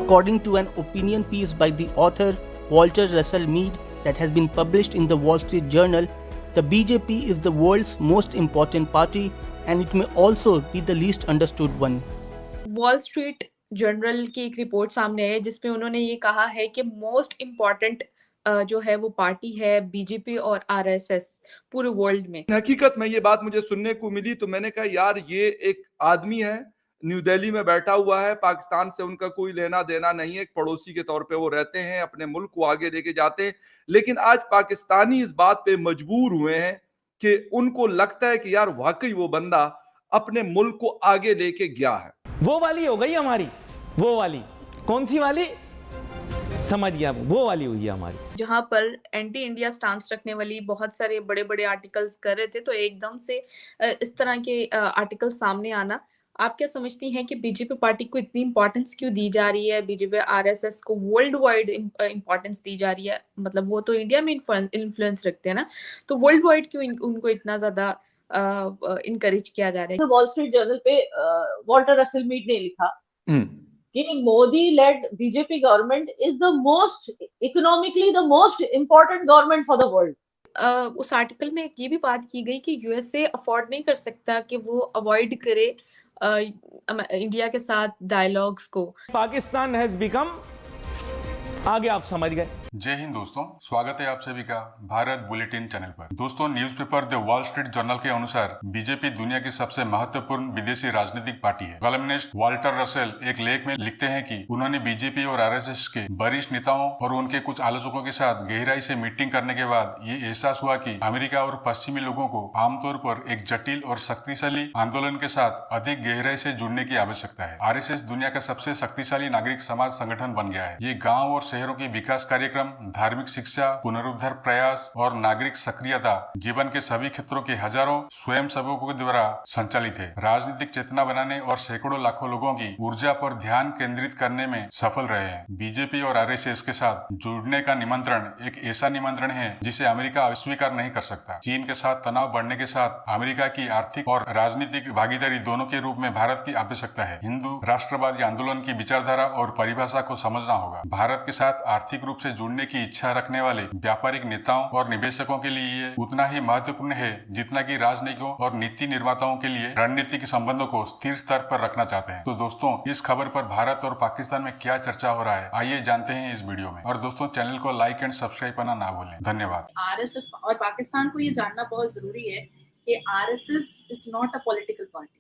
According to an opinion piece by the author Walter Russell Mead that has been published in the Wall Street Journal, the BJP is the world's most important party and it may also be the least understood one. Wall Street journal की एक report सामने है जिसमें उन्होंने ये कहा है कि मोस्ट इम्पॉर्टेंट जो है वो पार्टी है बीजेपी और आरएसएस पूरे वर्ल्ड में। हकीकत में ये बात मुझे सुनने को मिली तो मैंने कहा यार ये एक आदमी है, न्यू दिल्ली में बैठा हुआ है, पाकिस्तान से उनका कोई लेना देना नहीं है, एक पड़ोसी के तौर पे वो रहते हैं, अपने मुल्क को आगे लेके जाते हैं, लेकिन आज पाकिस्तानी इस बात पे मजबूर हुए हैं कि उनको लगता है कि यार वाकई वो बंदा अपने मुल्क को आगे लेके गया है। वो वाली हो गई हमारी, वो वाली कौन सी वाली समझ गया, वो वाली हुई है हमारी, जहां पर एंटी इंडिया स्टांस रखने वाली बहुत सारे बड़े बड़े आर्टिकल्स कर रहे थे, तो एकदम से इस तरह के आर्टिकल सामने आना, आप क्या समझती हैं कि बीजेपी पार्टी को इतनी इंपॉर्टेंस क्यों दी जा रही है? बीजेपी आरएसएस को वर्ल्ड वाइड इंपॉर्टेंस दी जा रही है, मतलब वो तो इंडिया में इन्फ्लुएंस रखते हैं ना, तो वर्ल्ड वाइड क्यों उनको इतना ज्यादा इनकरेज किया जा रहा है? तो वॉल स्ट्रीट जर्नल पे वॉल्टर रसेल मीड ने लिखा कि Modi led BJP government is the most economically the most important government for the world. उस आर्टिकल में ये भी बात की गई कि यूएसए अफोर्ड नहीं कर सकता कि वो अवॉइड करे इंडिया के साथ डायलॉग्स को। पाकिस्तान हैज बिकम, आगे आप समझ गए। जय हिंद दोस्तों, स्वागत है आप सभी का भारत बुलेटिन चैनल पर। दोस्तों, newspaper the wall Street journal के अनुसार बीजेपी दुनिया की सबसे महत्वपूर्ण विदेशी राजनीतिक पार्टी है। कॉलमनिस्ट वाल्टर रसेल एक लेख में लिखते हैं कि उन्होंने बीजेपी और आरएसएस के वरिष्ठ नेताओं और उनके कुछ आलोचकों के साथ गहराई से मीटिंग करने के बाद ये एहसास हुआ कि अमेरिका और पश्चिमी लोगों को आमतौर पर एक जटिल और शक्तिशाली आंदोलन के साथ अधिक गहराई से जुड़ने की आवश्यकता है। आरएसएस दुनिया का सबसे शक्तिशाली नागरिक समाज संगठन बन गया है। ये गाँव और शहरों की विकास कार्यक्रम, धार्मिक शिक्षा, पुनरुद्धार प्रयास और नागरिक सक्रियता जीवन के सभी क्षेत्रों के हजारों स्वयं सेवकों के द्वारा संचालित है। राजनीतिक चेतना बनाने और सैकड़ों लाखों लोगों की ऊर्जा पर ध्यान केंद्रित करने में सफल रहे हैं। बीजेपी और आरएसएस के साथ जुड़ने का निमंत्रण एक ऐसा निमंत्रण है जिसे अमेरिका अस्वीकार नहीं कर सकता। चीन के साथ तनाव बढ़ने के साथ अमेरिका की आर्थिक और राजनीतिक भागीदारी दोनों के रूप में भारत की आवश्यकता है। हिंदू राष्ट्रवादी आंदोलन की विचारधारा और परिभाषा को समझना होगा। भारत के साथ आर्थिक रूप से जुड़ने की इच्छा रखने वाले व्यापारिक नेताओं और निवेशकों के लिए उतना ही महत्वपूर्ण है जितना कि राजनीतिकों और नीति निर्माताओं के लिए रणनीतिक संबंधों को स्थिर स्तर पर रखना चाहते हैं। तो दोस्तों, इस खबर पर भारत और पाकिस्तान में क्या चर्चा हो रहा है, आइए जानते हैं इस वीडियो में। और दोस्तों, चैनल को लाइक एंड सब्सक्राइब करना ना भूलें। धन्यवाद। आरएसएस और पाकिस्तान को ये जानना बहुत जरूरी है कि RSS is not a political party.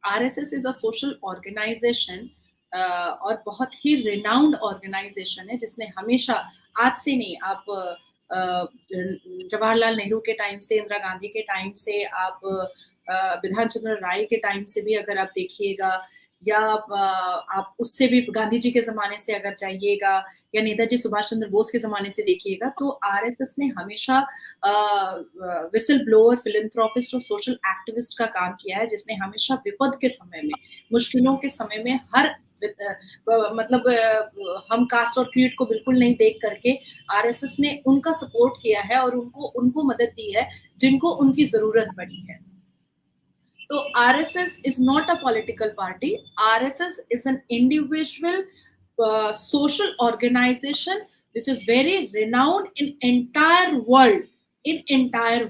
RSS is a social organisation और बहुत ही रिनाउंड ऑर्गेनाइजेशन है जिसने हमेशा, आज से नहीं, आप जवाहरलाल नेहरू के टाइम से, इंदिरा गांधी के टाइम से, आप बिधान चंद्र राय के टाइम से भी अगर आप देखिएगा, या आप उससे भी गांधी जी के जमाने से अगर जाइएगा, या नेताजी सुभाष चंद्र बोस के जमाने से देखिएगा, तो आरएसएस ने हमेशा विसल ब्लोअर, फिलैंथ्रोपिस्ट और सोशल एक्टिविस्ट का काम किया है, जिसने हमेशा विपद के समय में, मुश्किलों के समय में, हर मतलब हम कास्ट और क्रीड को बिल्कुल नहीं देख करके आरएसएस ने उनका सपोर्ट किया है और उनको मदद दी है जिनको उनकी जरूरत पड़ी है। तो RSS is not a political party. RSS is an individual social organisation which is very renowned in entire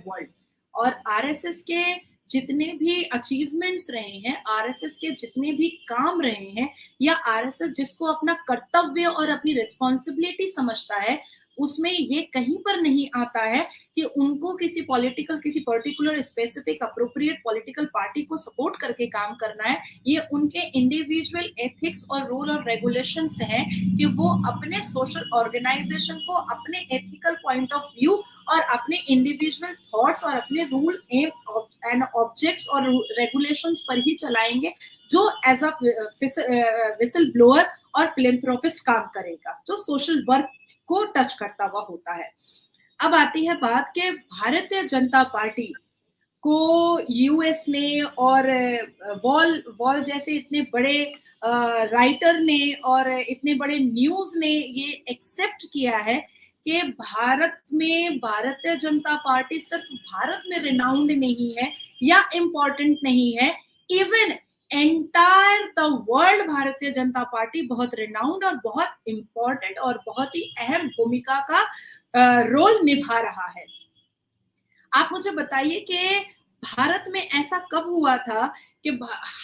world। और आरएसएस के जितने भी अचीवमेंट्स रहे हैं, आरएसएस के जितने भी काम रहे हैं, या आरएसएस जिसको अपना कर्तव्य और अपनी रिस्पॉन्सिबिलिटी समझता है, उसमें ये कहीं पर नहीं आता है कि उनको किसी particular specific appropriate political party को सपोर्ट करके काम करना है। ये उनके इंडिविजुअल एथिक्स और रूल और रेगुलेशंस हैं कि वो अपने सोशल ऑर्गेनाइजेशन को अपने एथिकल पॉइंट ऑफ व्यू और अपने इंडिविजुअल थॉट्स और अपने रूल एम एंड ऑब्जेक्ट्स और रेगुलेशंस पर ही चलाएंगे, जो एज अ विसल ब्लोअर और फिलैंथ्रोपिस्ट काम करेगा, जो सोशल वर्क को टच करता हुआ होता है। अब आती है बात के भारतीय जनता पार्टी को यूएस ने और वॉल जैसे इतने बड़े राइटर ने और इतने बड़े न्यूज ने ये एक्सेप्ट किया है कि भारत में भारतीय जनता पार्टी सिर्फ भारत में रिनाउंड नहीं है या इम्पोर्टेंट नहीं है, even entire the world Bharatiya Janata party बहुत रिनाउंड और बहुत इंपॉर्टेंट और बहुत ही अहम भूमिका का रोल निभा रहा है। आप मुझे बताइए कि भारत में ऐसा कब हुआ था कि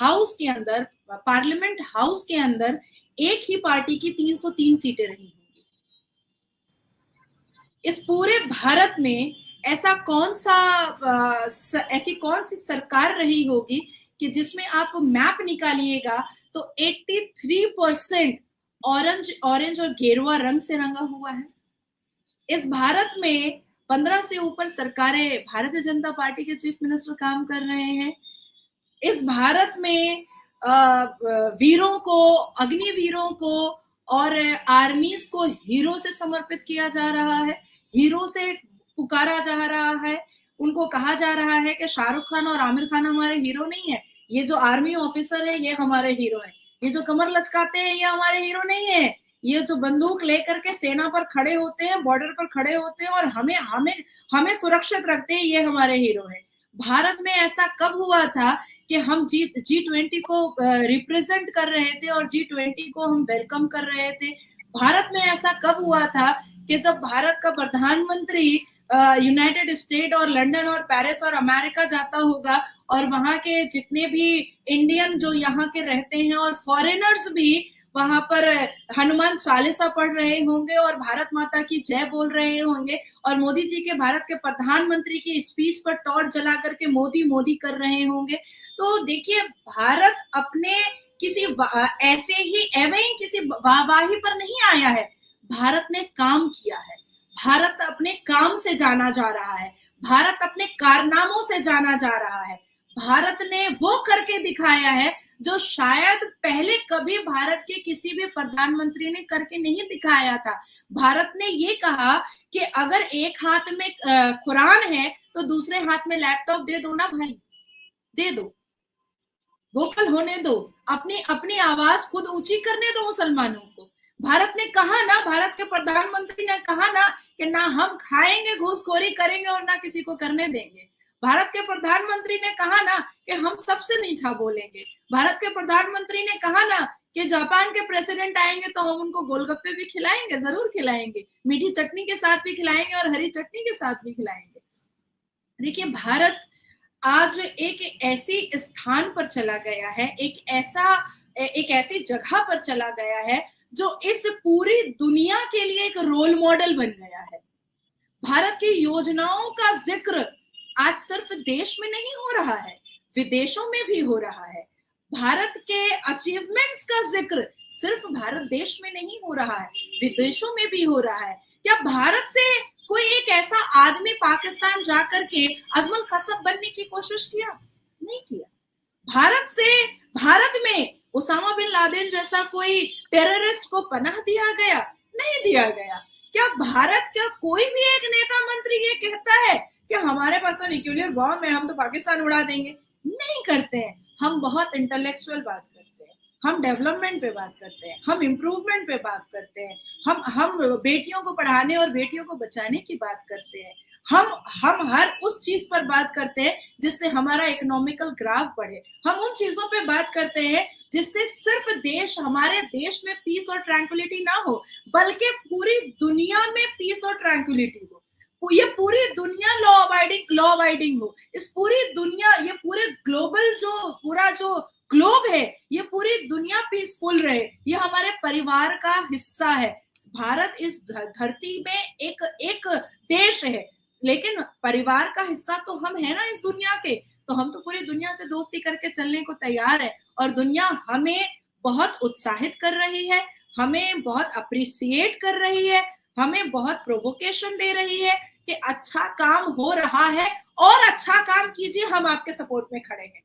हाउस के अंदर, पार्लियामेंट हाउस के अंदर एक ही पार्टी की 303 सीटें रही होंगी। इस पूरे भारत में ऐसा ऐसी कौन सी सरकार रही होगी कि जिसमें आप मैप निकालिएगा तो 83% ऑरेंज और गेरुआ रंग से रंगा हुआ है। इस भारत में 15 से ऊपर सरकारें भारतीय जनता पार्टी के चीफ मिनिस्टर काम कर रहे हैं। इस भारत में वीरों को, अग्निवीरों को और आर्मीज को हीरो से समर्पित किया जा रहा है, हीरो से पुकारा जा रहा है। उनको कहा जा रहा है कि शाहरुख खान और आमिर खान हमारे हीरो नहीं है, ये जो आर्मी ऑफिसर है ये हमारे हीरो है, ये जो कमर लचकाते हैं ये हमारे हीरो नहीं है, ये जो बंदूक लेकर के सेना पर खड़े होते हैं, बॉर्डर पर खड़े होते हैं और हमें सुरक्षित रखते हैं, ये हमारे हीरो हैं। भारत में ऐसा कब हुआ था कि हम G20 को रिप्रेजेंट कर रहे थे और G20 को हम वेलकम कर रहे थे? भारत में ऐसा कब हुआ था कि जब भारत का प्रधानमंत्री यूनाइटेड स्टेट और लंदन और पेरिस और अमेरिका जाता होगा और वहां के जितने भी इंडियन जो यहाँ के रहते हैं और फॉरेनर्स भी वहां पर हनुमान चालीसा पढ़ रहे होंगे और भारत माता की जय बोल रहे होंगे और मोदी जी के, भारत के प्रधानमंत्री की स्पीच पर टॉर्च जला करके मोदी मोदी कर रहे होंगे। तो देखिए, भारत अपने किसी ऐसे ही एवं किसी वाहवाही पर नहीं आया है, भारत ने काम किया है, भारत अपने काम से जाना जा रहा है, भारत अपने कारनामों से जाना जा रहा है, भारत ने वो करके दिखाया है जो शायद पहले कभी भारत के किसी भी प्रधानमंत्री ने करके नहीं दिखाया था। भारत ने ये कहा कि अगर एक हाथ में कुरान है तो दूसरे हाथ में लैपटॉप दे दो ना भाई, दे दो, वोकल होने दो, अपनी आवाज खुद ऊंची करने दो मुसलमानों को। भारत ने कहा ना, भारत के प्रधानमंत्री ने कहा ना कि ना हम खाएंगे, घूसखोरी करेंगे और ना किसी को करने देंगे। भारत के प्रधानमंत्री ने कहा ना कि हम सबसे मीठा बोलेंगे। भारत के प्रधानमंत्री ने कहा ना कि जापान के प्रेसिडेंट आएंगे तो हम उनको गोलगप्पे भी खिलाएंगे, जरूर खिलाएंगे, मीठी चटनी के साथ भी खिलाएंगे और हरी चटनी के साथ भी खिलाएंगे। देखिए, भारत आज एक ऐसी स्थान पर चला गया है, एक ऐसी जगह पर चला गया है जो इस पूरी दुनिया के लिए एक रोल मॉडल बन गया है। भारत की योजनाओं का जिक्र आज सिर्फ देश में नहीं हो रहा है, विदेशों में भी हो रहा है। भारत के अचीवमेंट्स का जिक्र सिर्फ भारत देश में नहीं हो रहा है, विदेशों में भी हो रहा है। क्या भारत से कोई एक ऐसा आदमी पाकिस्तान जाकर के अजमल कसब बनने की कोशिश किया? नहीं किया। भारत में उसामा बिन लादेन जैसा कोई टेररिस्ट को पनाह दिया गया? नहीं दिया गया। क्या भारत का कोई भी एक नेता मंत्री ये कहता है कि हमारे पास तो न्यूक्लियर बॉम्ब है, हम तो पाकिस्तान उड़ा देंगे? नहीं करते हैं। हम बहुत इंटेलेक्चुअल बात करते हैं, हम डेवलपमेंट पे बात करते हैं, हम इम्प्रूवमेंट पे बात करते हैं, हम बेटियों को पढ़ाने और बेटियों को बचाने की बात करते हैं, हम हर उस चीज पर बात करते हैं जिससे हमारा इकोनॉमिकल ग्राफ बढ़े। हम उन चीजों पे बात करते हैं जिससे सिर्फ हमारे देश में पीस और ट्रैंक्विलिटी ना हो, बल्कि पूरी दुनिया में पीस और ट्रैंक्विलिटी हो, ये पूरी दुनिया लॉ अबाइडिंग हो, इस पूरी दुनिया, ये पूरे ग्लोबल जो ग्लोब है, ये पूरी दुनिया पीसफुल रहे, ये हमारे परिवार का हिस्सा है। भारत इस धरती में एक देश है, लेकिन परिवार का हिस्सा तो हम है ना इस दुनिया के, तो हम तो पूरी दुनिया से दोस्ती करके चलने को तैयार है और दुनिया हमें बहुत उत्साहित कर रही है, हमें बहुत अप्रिशिएट कर रही है, हमें बहुत प्रोवोकेशन दे रही है कि अच्छा काम हो रहा है और अच्छा काम कीजिए, हम आपके सपोर्ट में खड़े हैं।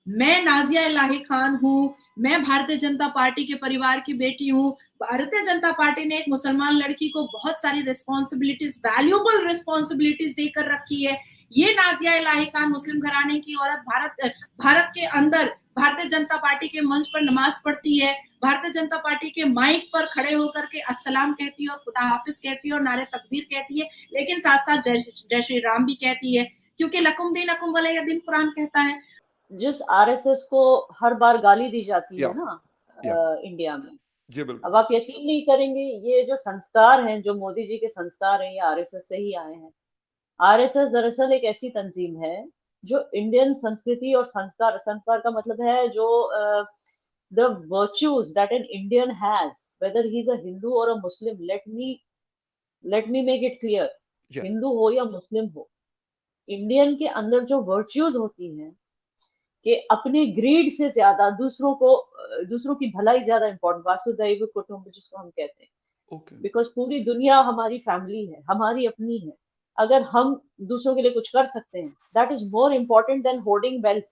मैं नाजिया इलाही खान हूँ, मैं भारतीय जनता पार्टी के परिवार की बेटी हूँ। भारतीय जनता पार्टी ने एक मुसलमान लड़की को बहुत सारी रिस्पॉन्सिबिलिटीज, वैल्यूएबल रिस्पॉन्सिबिलिटीज देकर रखी है। ये नाजिया इलाही खान मुस्लिम घराने की औरत भारत के अंदर भारतीय जनता पार्टी के मंच पर नमाज पढ़ती है, भारतीय जनता पार्टी के माइक पर खड़े होकर के अस्सलाम कहती है और खुदा हाफिज कहती है और नारे तकबीर कहती है, लेकिन साथ साथ जय श्री राम भी कहती है, क्योंकि लकुम दीनकुम वलिय दीन कुरान कहता है। जिस आरएसएस को हर बार गाली दी जाती है या ना या इंडिया में, जी बिल्कुल अब आप यकीन नहीं करेंगे, ये जो संस्कार हैं, जो मोदी जी के संस्कार हैं, ये आरएसएस से ही आए हैं। आरएसएस दरअसल एक ऐसी तंजीम है जो इंडियन संस्कृति और संस्कार, संस्कार का मतलब है जो the virtues that an Indian has, whether he's a Hindu or a Muslim, let me make it clear, या हिंदू हो या मुस्लिम हो, इंडियन के अंदर जो वर्च्यूज होती हैं कि अपने ग्रीड से ज्यादा दूसरों को, दूसरों की भलाई ज्यादा इंपॉर्टेंट, वासुदैव कुटुंब जिसको हम कहते हैं, ओके बिकॉज पूरी दुनिया हमारी फैमिली है, हमारी अपनी है। अगर हम दूसरों के लिए कुछ कर सकते हैं, that is more important then hoarding wealth.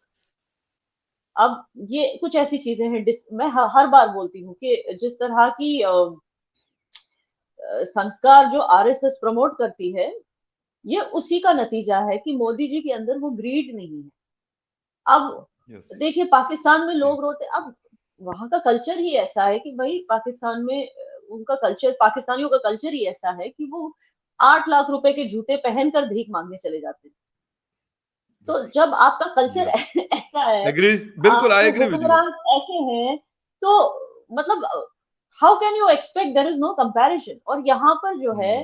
अब ये कुछ ऐसी चीजें हैं, मैं हर बार बोलती हूँ कि जिस तरह की संस्कार जो आरएसएस प्रमोट करती है, ये उसी का नतीजा है कि मोदी जी के अंदर वो ग्रीड नहीं है। अब यस देखिए पाकिस्तान में लोग रोते, अब वहां का कल्चर ही ऐसा है कि भाई पाकिस्तान में उनका कल्चर, पाकिस्तानियों का कल्चर ही ऐसा है कि वो 8 लाख रुपए के जूते पहनकर भीख मांगने चले जाते हैं। तो जब आपका कल्चर ऐसा है, एग्री, बिल्कुल आई आपके एग्री विद यू। हुक्मरान ऐसे हैं, तो मतलब how can you expect, there is no comparison. और यहाँ पर जो है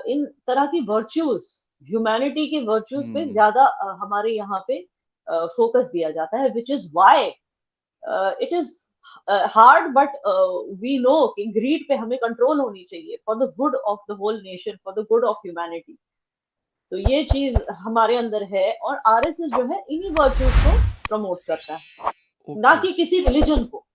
इन तरह की वर्च्यूज, ह्यूमैनिटी के वर्च्यूज पे ज्यादा हमारे यहाँ पे फोकस दिया जाता है, which is why it is hard, but we know कि ग्रीड पे हमें कंट्रोल होनी चाहिए for the good of the whole nation, for the good of humanity. तो ये चीज हमारे अंदर है, और आरएसएस जो है इन्हीं वर्च्यूज को प्रमोट करता है, ना कि किसी रिलीजन को।